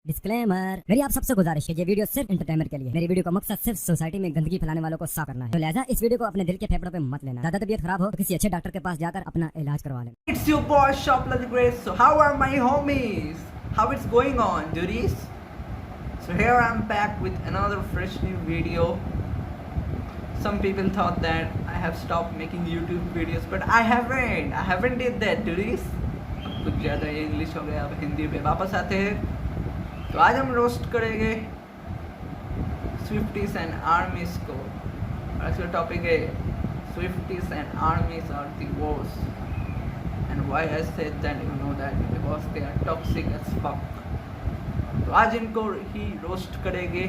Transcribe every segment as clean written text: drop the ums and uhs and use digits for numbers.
Disclaimer, मेरी आप सबसे गुजारिश है, ये वीडियो सिर्फ एंटरटेनमेंट के लिए। मेरी वीडियो का मकसद सिर्फ सोसाइटी में गंदगी फैलाने वालों को साफ करना है, तो लिहाजा इस वीडियो को अपने दिल के फेफड़ों पे मत लेना। ज्यादा तबीयत खराब हो तो किसी अच्छे डॉक्टर के पास जाकर अपना इलाज करवा लें। It's your boy Shopla the Great. So how are my homies? How it's going on, duties? So here I'm back with another fresh new video. Some people thought that I have stopped making YouTube videos, but I haven't. I haven't did that, duties. अब कुछ ज़्यादा ये English हो गया, अब हिंदी पे वापस आते हैं। तो आज हम रोस्ट करेंगे स्विफ्टीज एंड आर्मीज को। आज का टॉपिक है Swifties and armies are the worst and why I said that, you know that because they are toxic as fuck. तो आज इनको ही रोस्ट करेंगे,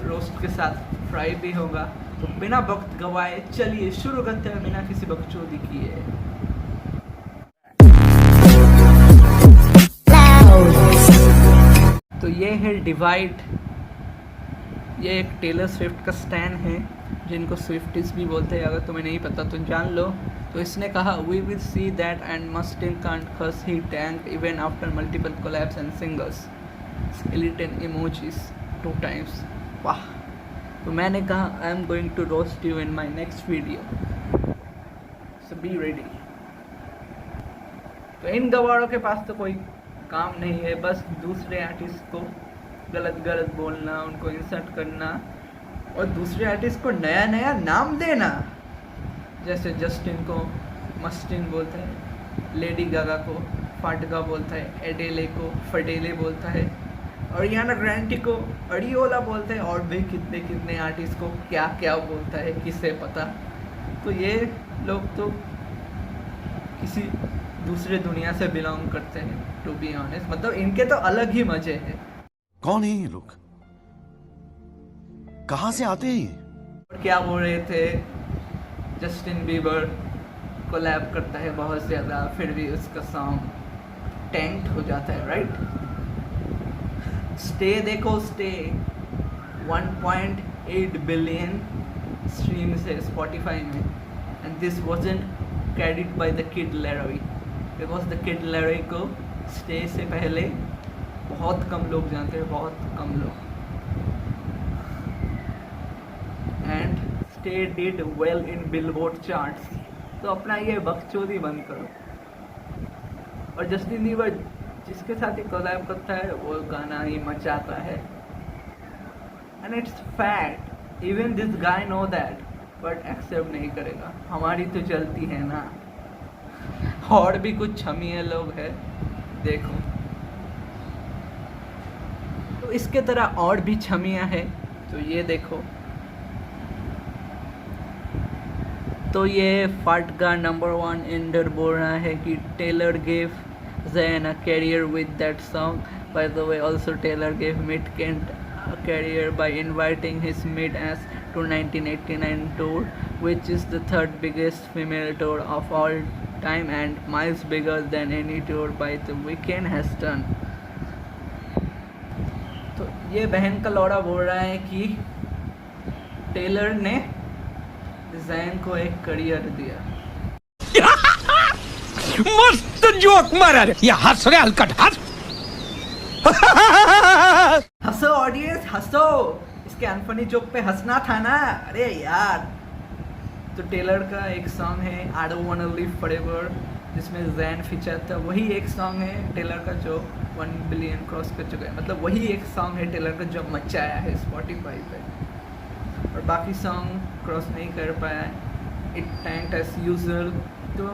रोस्ट के साथ फ्राई भी होगा। तो बिना वक्त गवाए चलिए शुरू करते हैं, बिना किसी बकचोदी किए। तो ये है डिवाइड, ये एक टेलर स्विफ्ट का स्टैंड है जिनको स्विफ्टीज भी बोलते हैं। अगर तुम्हें नहीं पता तो जान लो। तो इसने कहा, we will see that and mustn't can't cuz he tank even after multiple collapse and singles skeleton emojis 2 times। वाह। तो मैंने कहा, I am going to roast you in my next video, so be ready. तो इन गवारों के पास तो कोई काम नहीं है, बस दूसरे आर्टिस्ट को गलत गलत बोलना, उनको इंसल्ट करना और दूसरे आर्टिस्ट को नया नया नाम देना। जैसे जस्टिन को मस्टिन बोलता है, लेडी गागा को फाटगा बोलता है, एडेले को फडेले बोलता है, और याना ग्रांटी को अडियोला बोलते हैं, और भी कितने कितने आर्टिस्ट को क्या क्या बोलता है, किसे पता। तो ये लोग तो किसी दूसरे दुनिया से बिलोंग करते हैं, टू बी ऑनेस्ट। मतलब इनके तो अलग ही मजे हैं। कौन है ये लोग, कहां से आते हैं ये? और क्या बोल रहे थे, जस्टिन बीबर कोलैब करता है बहुत ज़्यादा, फिर भी उसका सॉन्ग टैंक्ड हो जाता है, राइट। स्टे देखो, स्टे 1.8 बिलियन स्ट्रीम्स है स्पॉटिफाई में, and this wasn't credit by the Kid LAROI, because the Kid LAROI को स्टे से पहले बहुत कम लोग जानते हैं, बहुत कम लोग। And stay did well in billboard charts. तो अपना ये बकचोदी बंद करो। और जस्टिन बीबर जिसके साथ ही कोलैब करता है वो गाना ही मचाता है, and it's fact. Even this guy know that, but accept नहीं करेगा। हमारी तो चलती है ना। और भी कुछ छमिए लोग हैं, देखो। तो इसके तरह और भी छमियां हैं, तो ये देखो। तो ये फाटगा नंबर 1 इंडर बोल रहा है कि Taylor gave Zayn a career with that song. By the way, also Taylor gave Mid Kent a career by inviting his Mid-Ass to 1989 tour, which is the 3rd biggest female tour of all time and miles bigger than any tour by The Weeknd has done. तो ये बहन का लौड़ा बोल रहा है कि Taylor ने ज़ैन को एक करियर दिया। मस्त जोक मारा रे, या हंस रे हलकट, हंस। हंसो ऑडियंस, हंसो। इसके अनफनी जोक पे हंसना था ना, अरे यार। तो टेलर का एक सॉन्ग है आई डोंट वांना लिव फॉरएवर, जिसमें ज़ैन फीचर था। वही एक सॉन्ग है टेलर का जो 1 बिलियन क्रॉस कर चुका है। मतलब वही एक सॉन्ग है टेलर का जो मचाया है स्पॉटिफाई पे, और बाकी सॉन्ग क्रॉस नहीं कर पाया है। It tanked as usual. तो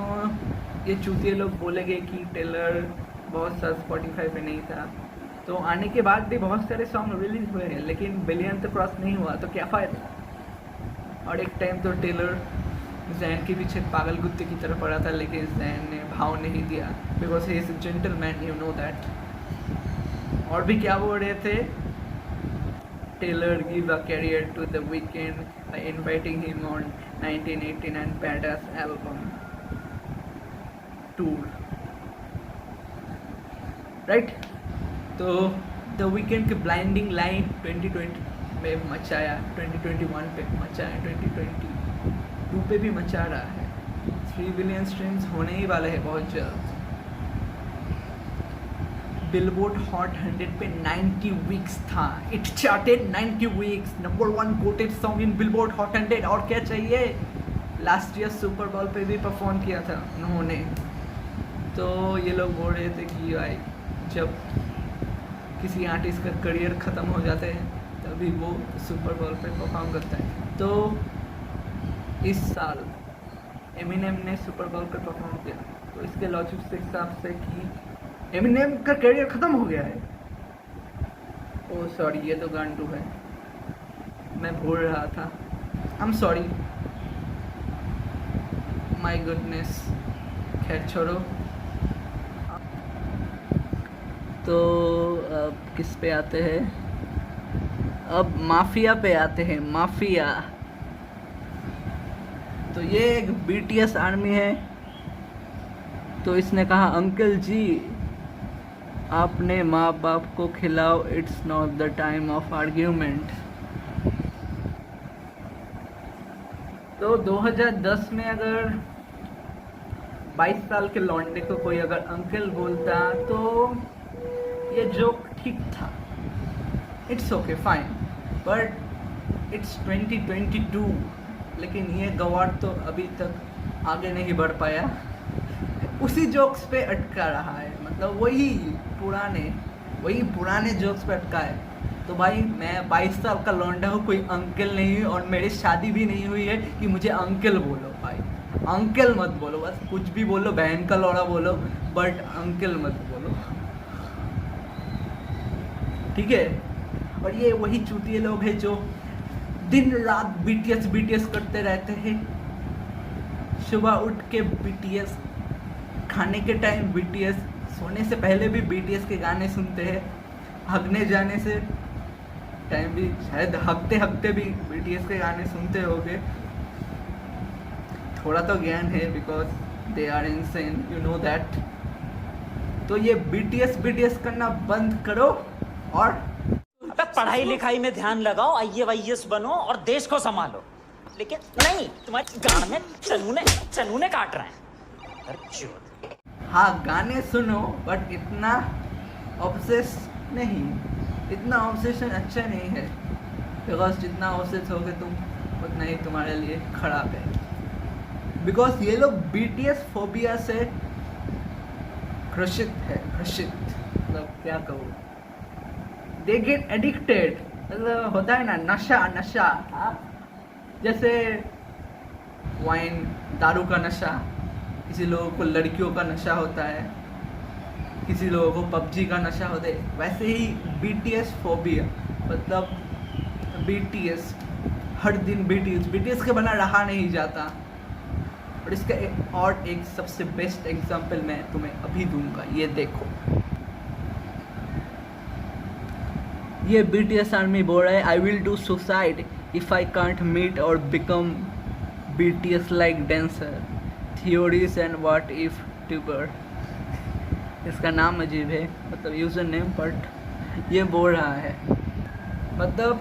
ये चूतिए लोग बोलेंगे कि टेलर बहुत सा स्पॉटिफाई पे नहीं था। तो आने के बाद भी बहुत सारे सॉन्ग रिलीज हुए हैं, लेकिन बिलियन तो क्रॉस नहीं हुआ, तो क्या फ़ायदा। और एक टाइम तो टेलर ज़ैन के पीछे पागल कुत्ते की तरह पड़ा था, लेकिन ज़ैन ने भाव नहीं दिया, because he is a gentleman, you know that. और भी क्या बोल रहे थे, Taylor give a career to the Weeknd by inviting him on 1989 Badass album tour, right. तो द वीकेंड के ब्लाइंडिंग लाइन 2020 में मचाया, 2021 पे मचाया, 2022 पे भी मचा रहा है। 3 बिलियन स्ट्रीम्स होने ही वाले हैं बहुत जल्द। बिलबोर्ड हॉट 100 पे 90 वीक्स था. It chartered 90 weeks, number 1 coated song in billboard hot 100. और क्या चाहिए. लास्ट ईयर सुपर बॉल पे भी परफॉर्म किया था उन्होंने. तो ये लोग बोल रहे थे कि भाई जब किसी आर्टिस्ट का करियर ख़त्म हो जाता है तभी वो सुपर बॉल पे परफॉर्म करता है. तो इस साल एमिनेम ने सुपर बॉल पे परफॉर्म किया. तो इसके लॉजिक के हिसाब से कि एमिनेम का करियर ख़त्म हो गया है. ओह सॉरी, ये तो गांडू है, मैं भूल रहा था. I am sorry, my goodness. खैर छोड़ो. तो अब किस पे आते हैं. अब माफिया पे आते हैं. माफिया तो ये एक BTS आर्मी है. तो इसने कहा अंकल जी आपने माँ बाप को खिलाओ, it's not the time of argument. तो 2010 में अगर 22 साल के लौंडे को कोई अगर अंकल बोलता तो ये जोक ठीक था. It's okay fine. But it's 2022. लेकिन ये गवार तो अभी तक आगे नहीं बढ़ पाया. उसी जोक्स पे अटका रहा है. मतलब वही पुराने जोक्स पे अटका है. तो भाई मैं 22 साल का लौंडा हूँ, कोई अंकल नहीं है. और मेरी शादी भी नहीं हुई है कि मुझे अंकल बोलो. भाई अंकल मत बोलो. बस कुछ भी बोलो, बहन का लौड़ा बोलो, बट अंकल मत बोलो. ठीक है. और ये वही चूतिए लोग हैं जो दिन रात BTS करते रहते हैं. सुबह उठ के BTS, खाने के टाइम BTS, सोने से पहले भी BTS के गाने सुनते हैं. हगने जाने से टाइम भी शायद हगते भी BTS के गाने सुनते होंगे. थोड़ा तो ज्ञान है because they are insane, you know that. तो ये BTS करना बंद करो और पढ़ाई लिखाई में ध्यान लगाओ, IAS बनो और देश को संभालो. लेकिन नहीं, तुम्हारे गान में चनूने काट रहे हैं. हाँ गाने सुनो बट इतना ऑब्सेस नहीं. इतना ऑब्सेशन अच्छा नहीं है. बिकॉज जितना ऑब्सेस होगे तुम उतना ही तुम्हारे लिए खराब है. बिकॉज ये लोग BTS फोबिया से ग्रसित है. मतलब क्या कहूँ, दे गेट एडिक्टेड. मतलब होता है ना नशा. जैसे वाइन, दारू का नशा. किसी लोगों को लड़कियों का नशा होता है, किसी लोगों को PUBG का नशा होता है. वैसे ही BTS फोबिया. मतलब BTS हर दिन BTS के बना रहा नहीं जाता. और इसका एक सबसे बेस्ट एग्जांपल मैं तुम्हें अभी दूंगा. ये देखो, ये BTS आर्मी बोल रहा है I will do suicide if I can't meet और become BTS like dancer. Theories and what if tuber. इसका नाम अजीब है, मतलब यूज़र नेम, बट ये बोल रहा है. मतलब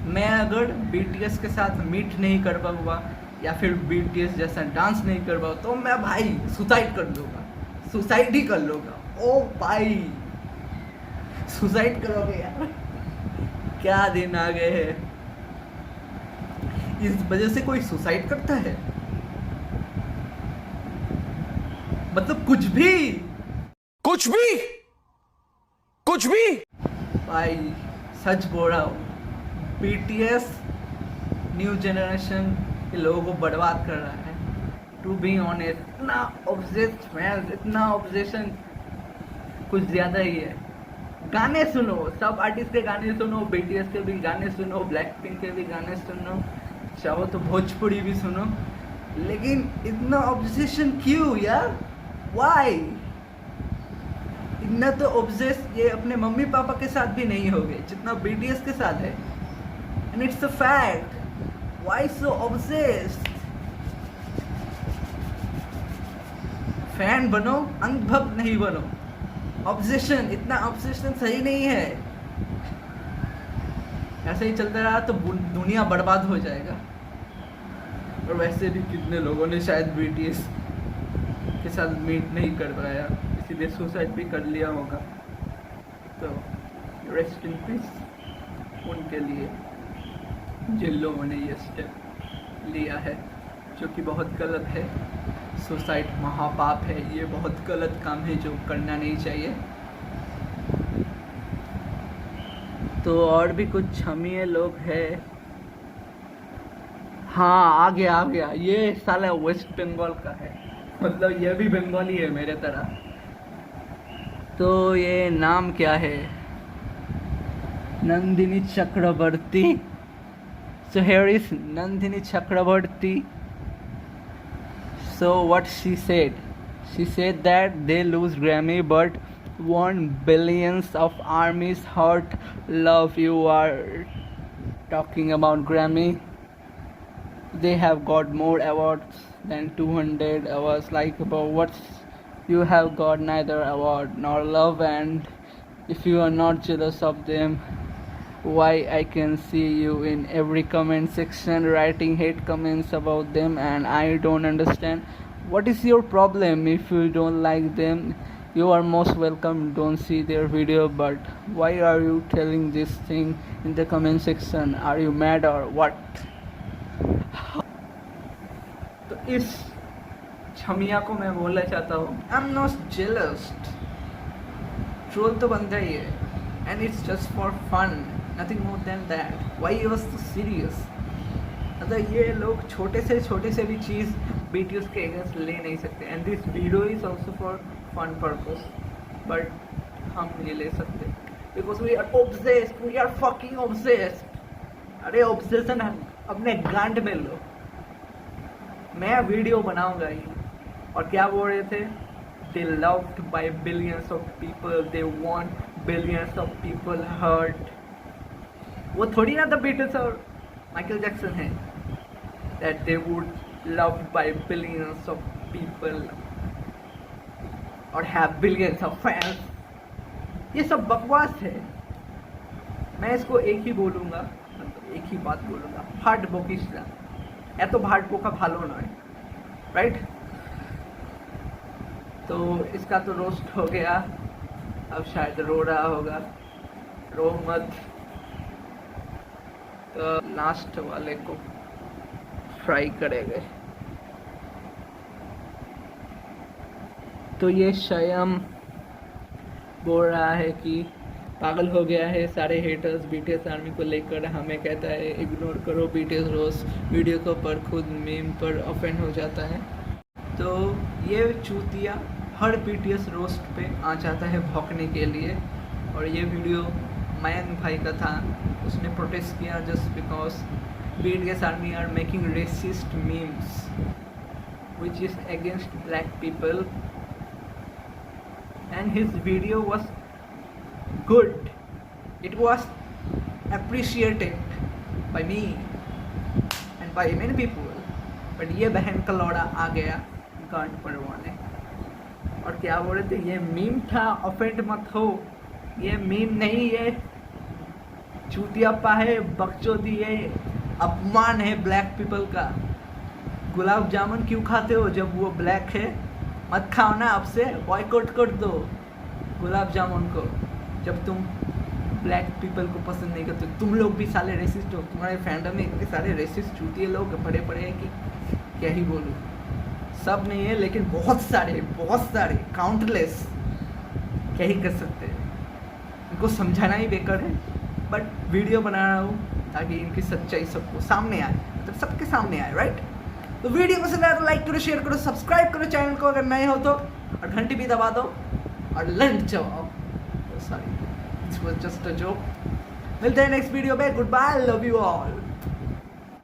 मैं अगर BTS के साथ मीट नहीं कर पाऊँगा या फिर BTS जैसा डांस नहीं कर पाऊँ तो मैं भाई सुसाइड कर लूँगा. सुसाइड ही कर लूँगा. ओ भाई सुसाइड करोगे यार. क्या दिन आ गए हैं. इस वजह से कोई सुसाइड करता है. मतलब कुछ भी भाई सच बोल रहा हूँ. BTS न्यू जनरेशन के लोगों को बर्बाद कर रहा है. टू बी ऑनेस्ट, इतना ऑब्सेशन कुछ ज़्यादा ही है. गाने सुनो, सब आर्टिस्ट के गाने सुनो, BTS के भी गाने सुनो, ब्लैकपिंक के भी गाने सुनो, चाहो तो भोजपुरी भी सुनो. लेकिन इतना ऑब्सेशन क्यों यार. वाई इतना तो ऑब्सेस ये अपने मम्मी पापा के साथ भी नहीं होगे जितना BTS के साथ है. And it's a fact. Why so obsessed. Fan बनो, अंधभक्त नहीं बनो. ऑब्सेशन, इतना ऑब्सेशन सही नहीं है. ऐसे ही चलता रहा तो दुनिया बर्बाद हो जाएगा. और वैसे भी कितने लोगों ने शायद BTS के साथ मीट नहीं कर पाया, इसीलिए सुसाइड भी कर लिया होगा. तो रेस्ट इन पीस उनके लिए जिन लोगों ने ये स्टेप लिया है, जो कि बहुत गलत है। सुसाइड महापाप है, ये बहुत गलत काम है जो करना नहीं चाहिए। तो और भी कुछ छमिए लोग हैं। हाँ, आ गया ये साला वेस्ट बंगाल का है, मतलब ये भी बंगाली है मेरे तरह। तो ये नाम क्या है? नंदिनी चक्रवर्ती। So here is Nandini Chakraborty. So what she said? She said that they lose Grammy but won billions of armies heart love. You are talking about Grammy. They have got more awards than 200 awards. Like about what you have got neither award nor love, and if you are not jealous of them, why I can see you in every comment section writing hate comments about them, and I don't understand what is your problem. If you don't like them, you are most welcome, don't see their video, but why are you telling this thing in the comment section? Are you mad or what? तो इस छमिया को मैं बोलना चाहता हूँ, I am not jealous. Troll तो बनता ही है, and it's just for fun, nothing more than that. Why you was so serious? मतलब ये लोग छोटे से भी चीज़ BTS के अगेंस्ट ले नहीं सकते, and this video is also for fun purpose, but हम ये ले सकते because we are obsessed, we are fucking obsessed. अरे obsession अपने गांड में लो, मैं वीडियो बनाऊंगा ही। और क्या बोल रहे थे? They loved by billions of people, they want billions of people hurt. वो थोड़ी ना द बीटल्स और माइकल जैक्सन है that they would loved by billions of people और have billions of fans. ये सब बकवास है। मैं इसको एक ही बोलूँगा, मतलब एक ही बात बोलूँगा, हार्ड बोकिस्टा या तो भाट बोका भालो ना है, राइट? तो इसका तो रोस्ट हो गया, अब शायद रो रहा होगा, रो मत। तो लास्ट वाले को फ्राई करेंगे। तो ये शयम बोल रहा है कि पागल हो गया है, सारे हेटर्स बीटीएस आर्मी को लेकर हमें कहता है इग्नोर करो बीटीएस रोस्ट वीडियो को, पर खुद मीम पर ऑफेंड हो जाता है। तो ये चूतिया हर बीटीएस रोस्ट पे आ जाता है भौंकने के लिए। और ये वीडियो मयंक भाई का था, उसने प्रोटेस्ट किया just because BTS army are making racist memes which is against black people, and his video was good, it was appreciated by me and by many people, but ये बहन का लौड़ा आ गया गांड परवाने। और क्या बोल रहे थे? ये मीम था, ऑफेंड मत हो, ये मीम नहीं, ये चूतियापा है, बकचोदी है, अपमान है ब्लैक पीपल का। गुलाब जामुन क्यों खाते हो जब वो ब्लैक है? मत खाओ ना, आपसे बॉयकॉट कर दो गुलाब जामुन को जब तुम ब्लैक पीपल को पसंद नहीं करते। तुम लोग भी साले रेसिस्ट हो, तुम्हारे फैंडम में इतने सारे रेसिस्ट चूतिए लोग पड़े हैं कि क्या ही बोलूँ। सब नहीं है लेकिन बहुत सारे काउंटलेस, क्या ही कर सकते हैं, इनको समझाना ही बेकार है। बट वीडियो बना रहा हूँ ताकि इनकी सच्चाई सबको सामने आए, मतलब सबके सामने आए, राइट? तो वीडियो पसंद आया तो लाइक करो, शेयर करो, सब्सक्राइब करो चैनल को अगर नए हो तो, और घंटी भी दबा दो और लंच चबाओ। Sorry, this was just a joke. मिलते हैं नेक्स्ट वीडियो में, goodbye, love you all.